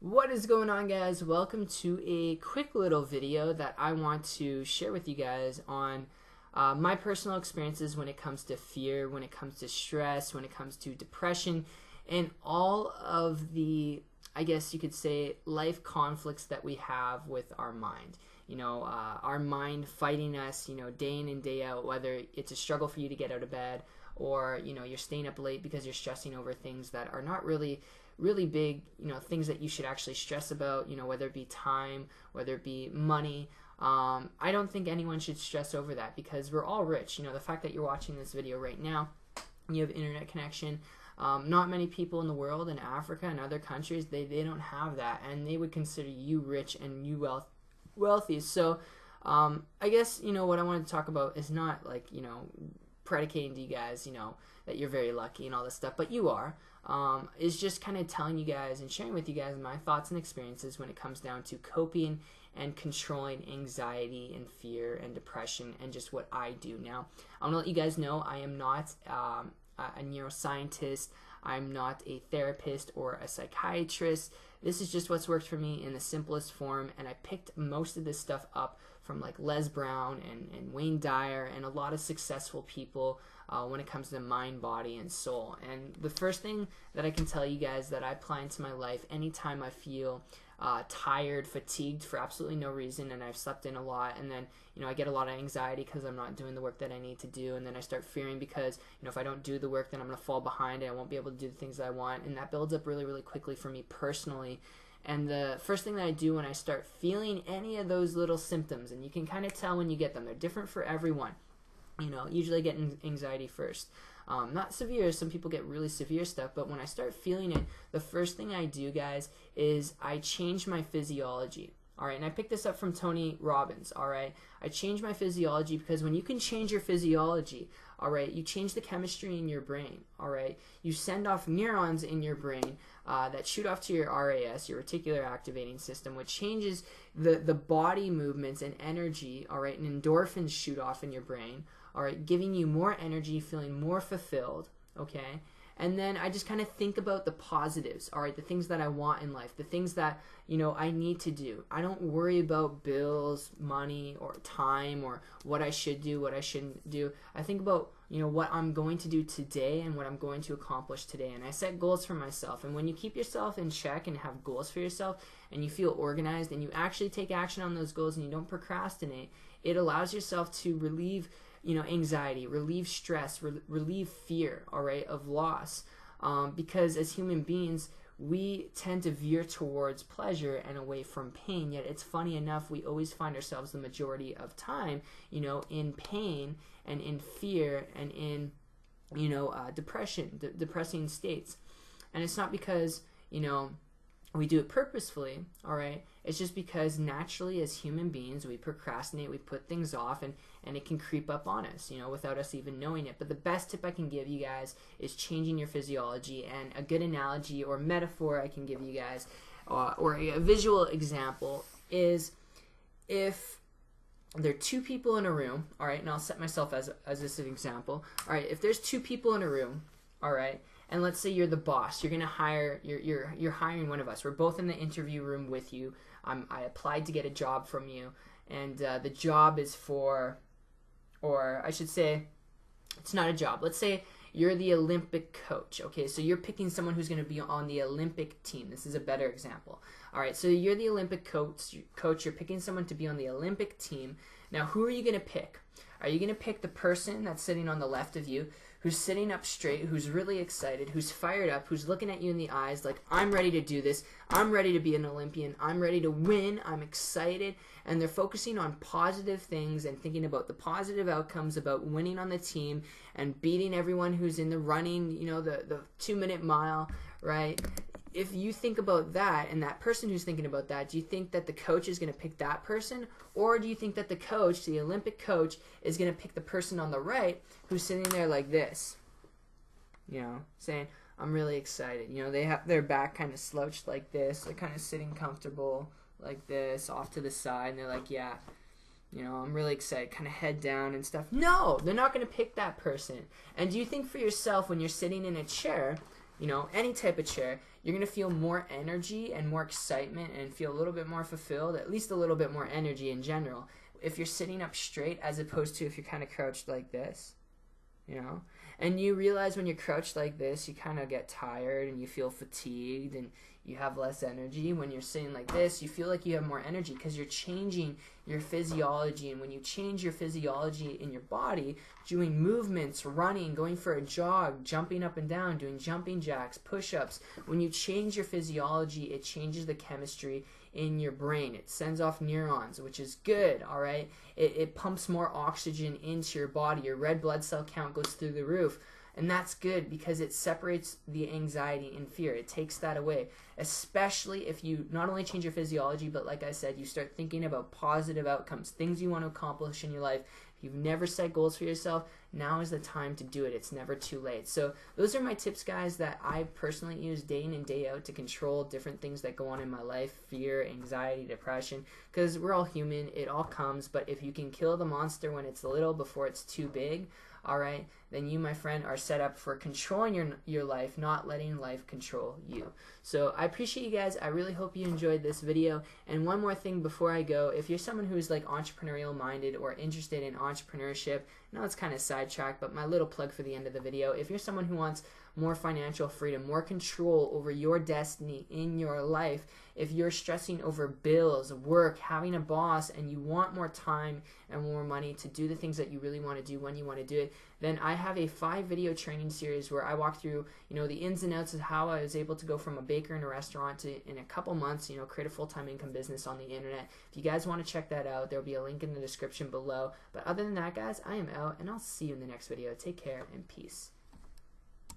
What is going on, guys? Welcome to a quick little video that I want to share with you guys on my personal experiences when it comes to fear, when it comes to stress, when it comes to depression, and all of the, I guess you could say, life conflicts that we have with our mind. Our mind fighting us, day in and day out, whether it's a struggle for you to get out of bed or, you're staying up late because you're stressing over things that are not really big, things that you should actually stress about, whether it be time, whether it be money. I don't think anyone should stress over that because we're all rich. The fact that you're watching this video right now, you have internet connection. Not many people in the world, in Africa and other countries, they don't have that, and they would consider you rich and you wealthy. So I guess, what I wanted to talk about is not like, predicating to you guys, that you're very lucky and all this stuff, but you are. Is just kind of telling you guys and sharing with you guys my thoughts and experiences when it comes down to coping and controlling anxiety and fear and depression and just what I do. Now, I want to let you guys know I am not a neuroscientist. I'm not a therapist or a psychiatrist. This is just what's worked for me in the simplest form, and I picked most of this stuff up from like Les Brown and Wayne Dyer and a lot of successful people when it comes to mind, body, and soul. And the first thing that I can tell you guys that I apply into my life anytime I feel tired, fatigued for absolutely no reason, and I've slept in a lot, and then I get a lot of anxiety because I'm not doing the work that I need to do, and then I start fearing because if I don't do the work, then I'm going to fall behind and I won't be able to do the things that I want, and that builds up really quickly for me personally. And the first thing that I do when I start feeling any of those little symptoms, and you can kind of tell when you get them, they're different for everyone. Usually I get anxiety first. Not severe, some people get really severe stuff, but when I start feeling it, the first thing I do, guys, is I change my physiology. Alright, and I picked this up from Tony Robbins, alright? I change my physiology because when you can change your physiology, alright, you change the chemistry in your brain, alright? You send off neurons in your brain that shoot off to your RAS, your reticular activating system, which changes the body movements and energy, alright? And endorphins shoot off in your brain, alright, giving you more energy, feeling more fulfilled, okay? And then I just kind of think about the positives, all right, the things that I want in life, the things that, I need to do. I don't worry about bills, money, or time, or what I should do, what I shouldn't do. I think about, what I'm going to do today and what I'm going to accomplish today. And I set goals for myself. And when you keep yourself in check and have goals for yourself and you feel organized and you actually take action on those goals and you don't procrastinate, it allows yourself to relieve anxiety, relieve stress, relieve fear, all right, of loss. Because as human beings, we tend to veer towards pleasure and away from pain, yet it's funny enough, we always find ourselves the majority of time, in pain and in fear and in, depression, depressing states. And it's not because, we do it purposefully, all right? It's just because naturally as human beings, we procrastinate, we put things off, and it can creep up on us, without us even knowing it. But the best tip I can give you guys is changing your physiology. And a good analogy or metaphor I can give you guys, or a visual example, is if there are two people in a room, all right, and I'll set myself as this an example. All right, if there's two people in a room, all right, and let's say you're the boss, you're gonna hire, you're hiring one of us. We're both in the interview room with you. I applied to get a job from you, and the job is for, or I should say, it's not a job. Let's say you're the Olympic coach. Okay, so you're picking someone who's going to be on the Olympic team. This is a better example. All right, so you're the Olympic coach. You're picking someone to be on the Olympic team. Now, who are you going to pick? Are you going to pick the person that's sitting on the left of you, who's sitting up straight, who's really excited, who's fired up, who's looking at you in the eyes like, I'm ready to do this, I'm ready to be an Olympian, I'm ready to win, I'm excited, and they're focusing on positive things and thinking about the positive outcomes, about winning on the team and beating everyone who's in the running, the 2-minute mile, right? If you think about that, and that person who's thinking about that, do you think that the coach is going to pick that person? Or do you think that the coach, the Olympic coach, is going to pick the person on the right who's sitting there like this? Saying, I'm really excited. They have their back kind of slouched like this. They're kind of sitting comfortable like this, off to the side. And they're like, yeah, I'm really excited, kind of head down and stuff. No, they're not going to pick that person. And do you think for yourself when you're sitting in a chair, you know, any type of chair, you're going to feel more energy and more excitement and feel a little bit more fulfilled, at least a little bit more energy in general, if you're sitting up straight as opposed to if you're kind of crouched like this, you know. And you realize when you're crouched like this, you kind of get tired and you feel fatigued and you have less energy. When you're sitting like this, you feel like you have more energy because you're changing your physiology. And when you change your physiology in your body, doing movements, running, going for a jog, jumping up and down, doing jumping jacks, push-ups, when you change your physiology, it changes the chemistry in your brain. It sends off neurons, which is good, all right? It pumps more oxygen into your body. Your red blood cell count goes through the roof. And that's good because it separates the anxiety and fear. It takes that away, especially if you not only change your physiology, but like I said, you start thinking about positive outcomes, things you want to accomplish in your life. If you've never set goals for yourself, now is the time to do it. It's never too late. So those are my tips, guys, that I personally use day in and day out to control different things that go on in my life, fear, anxiety, depression, because we're all human. It all comes. But if you can kill the monster when it's little before it's too big, all right, then you, my friend, are set up for controlling your life, not letting life control you. So I appreciate you guys. I really hope you enjoyed this video. And one more thing before I go, if you're someone who's like entrepreneurial minded or interested in entrepreneurship, now it's kind of sidetracked, but my little plug for the end of the video, if you're someone who wants more financial freedom, more control over your destiny in your life, if you're stressing over bills, work, having a boss, and you want more time and more money to do the things that you really want to do when you want to do it, then I have a 5-video training series where I walk through, you know, the ins and outs of how I was able to go from a baker in a restaurant to, in a couple months, you know, create a full-time income business on the internet. If you guys want to check that out, there'll be a link in the description below. But other than that, guys, I am out, and I'll see you in the next video. Take care and peace.